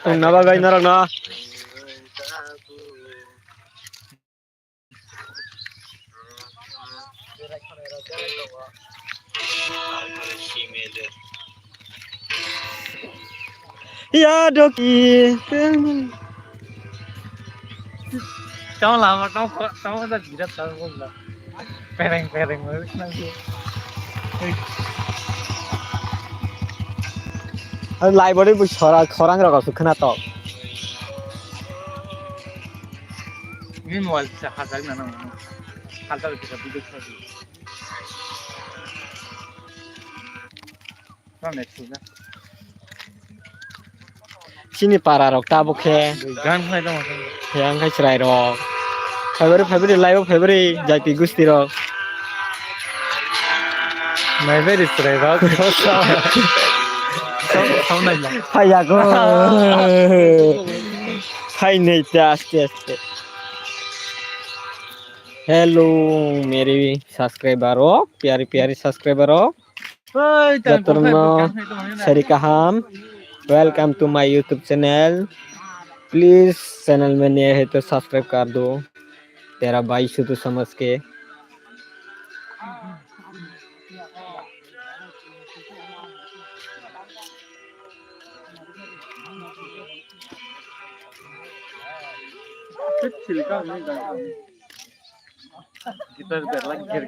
Naba guys narak na. Ya doki. Tao làm mà tao ra chỉ đất tao không là pereng mới năng gì Lai body bu khorang rak su khana to. ini mau hasil mana hasil kita video tadi mana itu kan Sini para rok ta bu khe. gan khai tao mà Yang khai chrai rok. February live February jai pi gusti rok. mày phải đi sợi đó sao này là Phaya go. Phai nahi ta aste aste. Hello मेरे subscriber हो प्यारी प्यारी subscriber हो Sarikaham welcome to my YouTube channel please channel में नए है तो subscribe कर दो तेरा भाई शुद्ध समझ के छिलका नहीं डाल kita berlang kir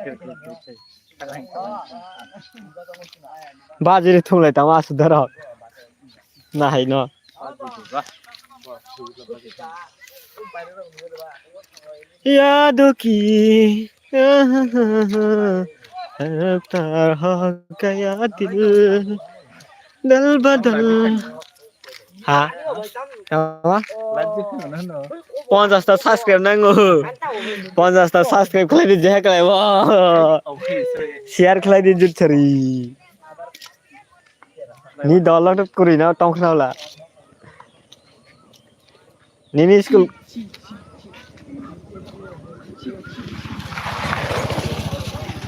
बाजरी थुंगलाय ता मासु धर ना है न यादों की रफ्तार हो गया दिल बदल हाँ पचास टा सब्सक्राइब नांगौ 50 टा सब्सक्राइब खालायदो जेहाय शेयार खालायदो जुथरी ni dollar kuri na tong khnaula ni school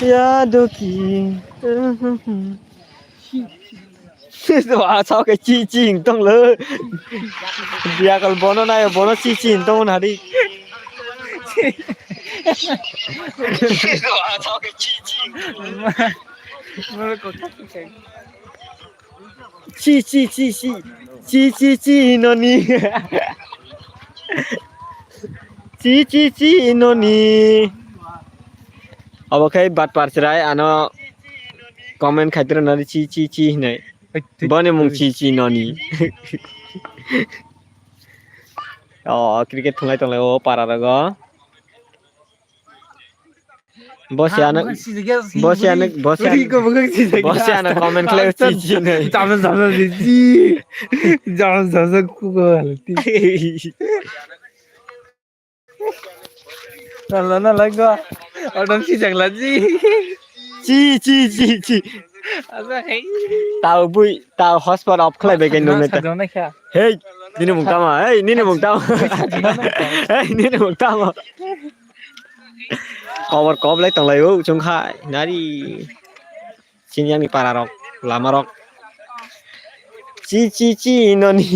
यादों की sao cái chi chi hình tông lơ bia còn bố nó này bố nó chi chi hình tông hả đi sao cái chi chi nó ni chi nó ni अब खै बात पार्छ राय आनो comment खातिर नरि ची नै बने मुङ ची ननी क्रिकेट थुंलाय तंलाय ओ पारा रग बस्यानो कमेन्ट खालाय ची नै जाम कुको ना लगा और डम सी जगला ची tao bui tao hotspot off khlai be gen nung ta hey nini mung tama hey nini mung tama cover cob lai tang lai u chung khai nari chin yang ni para rok lama rok ची ननी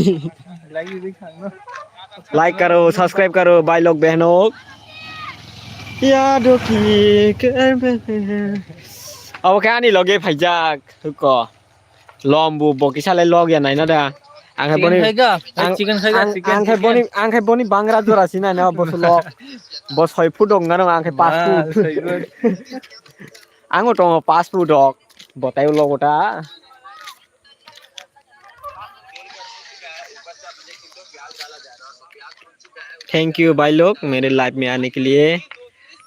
like करो subscribe करो भाई लोग बहनों यादों की अब क्या नहीं लगे भाईजा को लम्बू बकिसाले लग या नाइन दा आंखे बनी बांग्रा जरासी ना बस लग बस 6 फुट दं ना आंखे 5 फुट आंगो दं 5 फुट दं बतायो लगोटा थैंक यू भाई लोग मेरे लाइफ में आने के लिए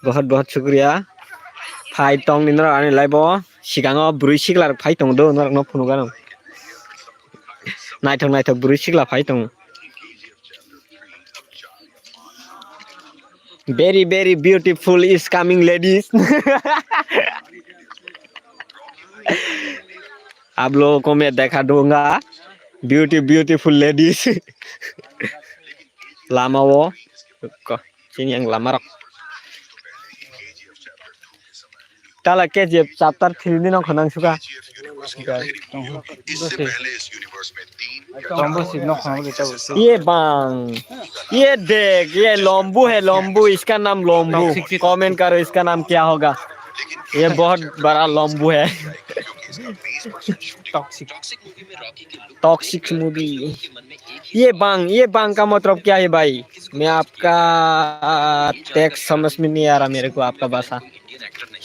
बहुत बहुत शुक्रिया फाइ टंग नि नरा आने लाइव सिगाङाव ब्रुइ सिगलार फाइ टंग दो नरा न फुनु गानो नायथक ब्रुइ सिगला phi tongue very very beautiful is coming ladies आप लोगों को मैं देखा दूंगा beautiful ladies lama wo sini yang lama rok Tala KGF chapter 3 din ang khanang suka. Tombo si no खाओ लेता हूँ ये बांग ये देख ये लोम्बू है लोम्बू इसका नाम लोम्बू कमेंट करो इसका नाम क्या होगा ये बहुत बड़ा लोम्बू है टॉक्सिक टॉक्सिक मूवी ये बांग का मतलब क्या है भाई मैं आपका टेक्स्ट समझ में नहीं आ रहा मेरे को आपका भाषा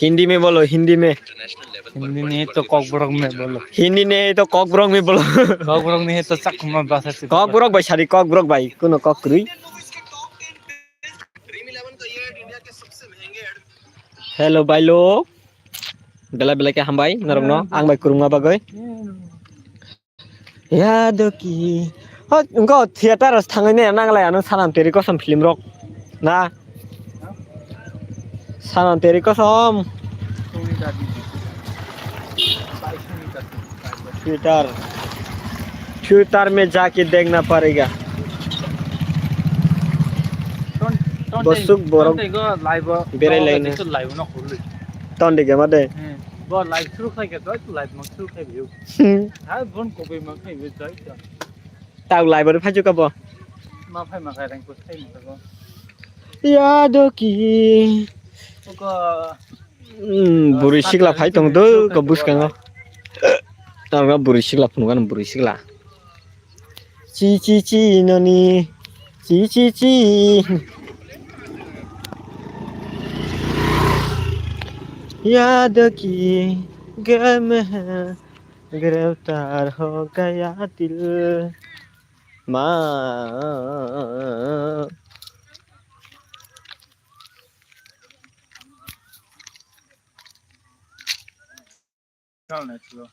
हिंदी में बोलो हिंदी में हिंदी नहीं तो कॉकब्रोक में बोलो हिंदी नहीं तो कॉकब्रोक में बोलो कॉकब्रोक नहीं तो चकमा भाषा से कॉकब्रोक भाई सारी कॉकब्रोक भाई कोनो कॉकरुई हेलो भाई लोग बेला बेला के हम भाई नरमनो आं भाई कुरुंगा बागै याद की हो उनको थिएटर थांगैने नांगलायानो सानाम तेरी कसम फिल्म रक ना सानाम तेरी कसम ट्विटर में जाके देखना पड़ेगा बसुक बोरक बेरे लाइन लाइव ना खोल तंदे के मादे बो लाइव शुरू खाई के तो लाइव मत शुरू खाई भी हां बन को भी मत खाई भी जाय ताउ लाइव रे फाजु कबो मा फाई मा खाई रंग को खाई मत को याद की को बुरि सिगला फाइ दं दो को बुसकांगो तारगा बुरि सिगला फुनगान बुरि सिगला ची ची ची ननी ची ची ची याद की गम है गिरफ्तार हो गया दिल माँ चलना चलो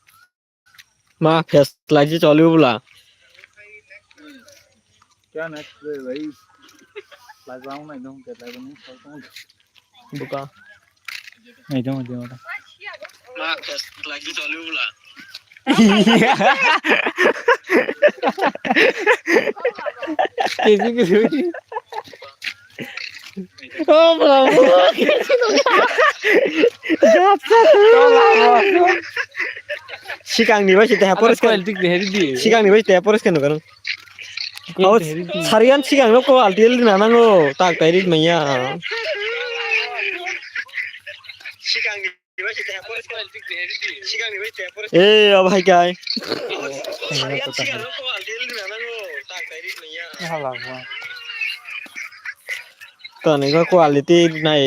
माँ फेस लाइट चलियो बोला क्या नेक्स्ट भाई लाइव आऊं ना एकदम के लाइव नहीं खाऊं बुका नहीं दो दे माँ फेस लाइट चलियो बोला कैसे के ओ ब्रावो सिगांनि बायदि देहा परिस्कार सिगांनि बायदि देहा परिस्कार नुगोन सारियान सिगांनो को आलटिल दिना नांगौ ताक ताइरिद मैया सिगांनि बायदि देहा परिस्कार सिगांनि बायदि देहा परिस्कार ए अब हाय गाय सारियान सिगांनो को आलटिल दिना नांगौ ताक ताइरिद मैया हाला तने को क्वालिटी नाय